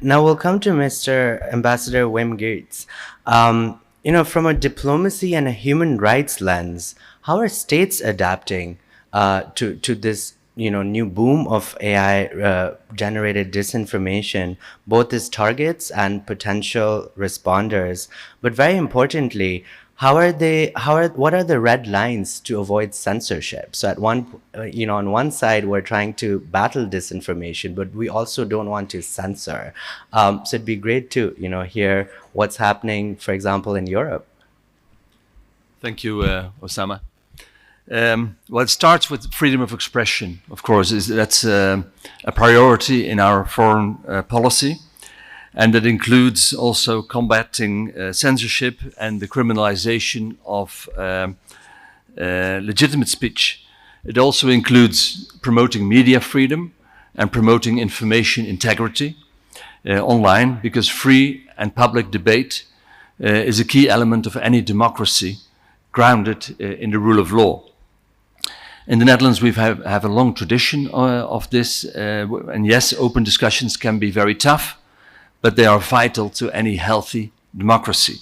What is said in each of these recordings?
Now we'll come to Mr. Ambassador Wim Geerts. From a diplomacy and a human rights lens, how are states adapting to this new boom of AI generated disinformation, both as targets and potential responders? But very importantly, what are the red lines to avoid censorship? So on one side, we're trying to battle disinformation, but we also don't want to censor. So it'd be great to, hear what's happening, for example, in Europe. Thank you, Usama. Well, it starts with freedom of expression, of course. That's a priority in our foreign policy. And that includes also combating censorship and the criminalization of legitimate speech. It also includes promoting media freedom and promoting information integrity online, because free and public debate is a key element of any democracy grounded in the rule of law. In the Netherlands, we have a long tradition of this, and yes, open discussions can be very tough, but they are vital to any healthy democracy.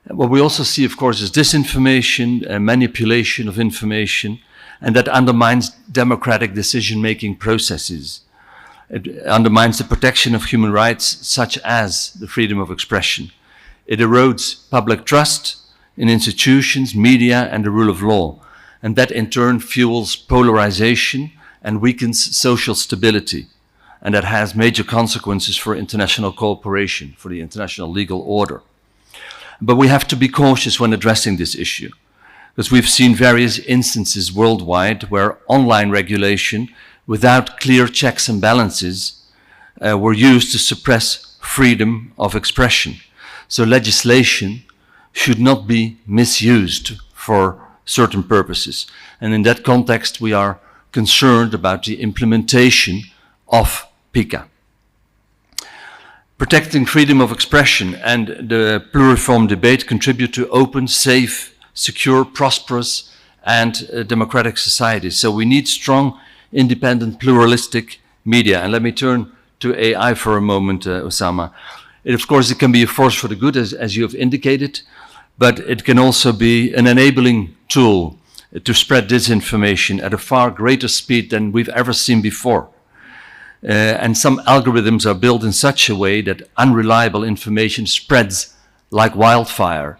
What we also see, of course, is disinformation, manipulation of information, and that undermines democratic decision-making processes. It undermines the protection of human rights, such as the freedom of expression. It erodes public trust in institutions, media, and the rule of law, and that in turn fuels polarization and weakens social stability. And that has major consequences for international cooperation, for the international legal order. But we have to be cautious when addressing this issue, because we've seen various instances worldwide where online regulation, without clear checks and balances, were used to suppress freedom of expression. So legislation should not be misused for certain purposes. And in that context, we are concerned about the implementation of PICA. Protecting freedom of expression and the pluriform debate contribute to open, safe, secure, prosperous, and democratic societies. So we need strong, independent, pluralistic media. And let me turn to AI for a moment, Usama. Of course, it can be a force for the good, as you have indicated, but it can also be an enabling tool to spread disinformation at a far greater speed than we've ever seen before. And some algorithms are built in such a way that unreliable information spreads like wildfire.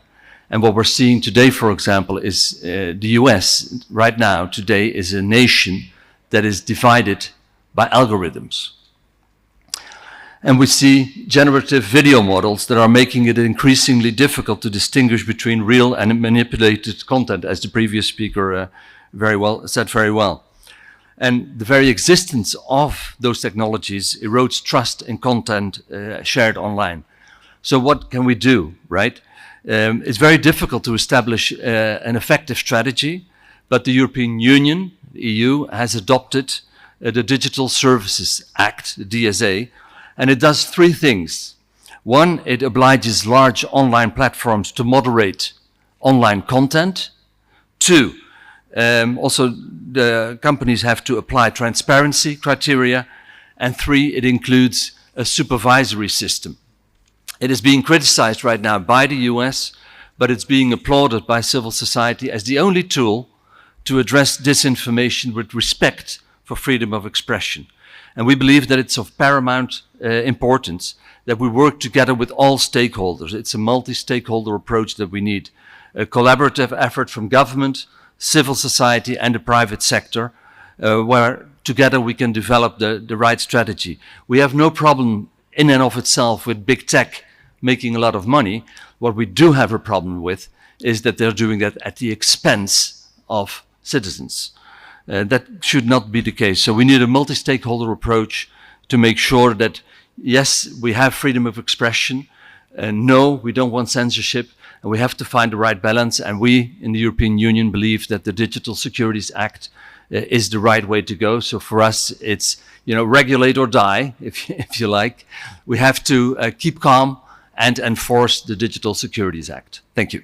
And what we're seeing today, for example, is the US right now, today, is a nation that is divided by algorithms. And we see generative video models that are making it increasingly difficult to distinguish between real and manipulated content, as the previous speaker said very well. And the very existence of those technologies erodes trust in content shared online. So what can we do, right? It's very difficult to establish an effective strategy, but the European Union, the EU, has adopted the Digital Services Act, the DSA, and it does three things. One, it obliges large online platforms to moderate online content. Two, also the companies have to apply transparency criteria. And three, it includes a supervisory system. It is being criticized right now by the US, but it's being applauded by civil society as the only tool to address disinformation with respect for freedom of expression. And we believe that it's of paramount importance that we work together with all stakeholders. It's a multi-stakeholder approach that we need. A collaborative effort from government, civil society, and the private sector, where together we can develop the right strategy. We have no problem in and of itself with big tech making a lot of money. What we do have a problem with is that they're doing that at the expense of citizens. That should not be the case. So we need a multi-stakeholder approach to make sure that, yes, we have freedom of expression, and no, we don't want censorship, and we have to find the right balance. And we in the European Union believe that the Digital Securities Act is the right way to go. So for us, it's, regulate or die, if you like. We have to keep calm and enforce the Digital Securities Act. Thank you.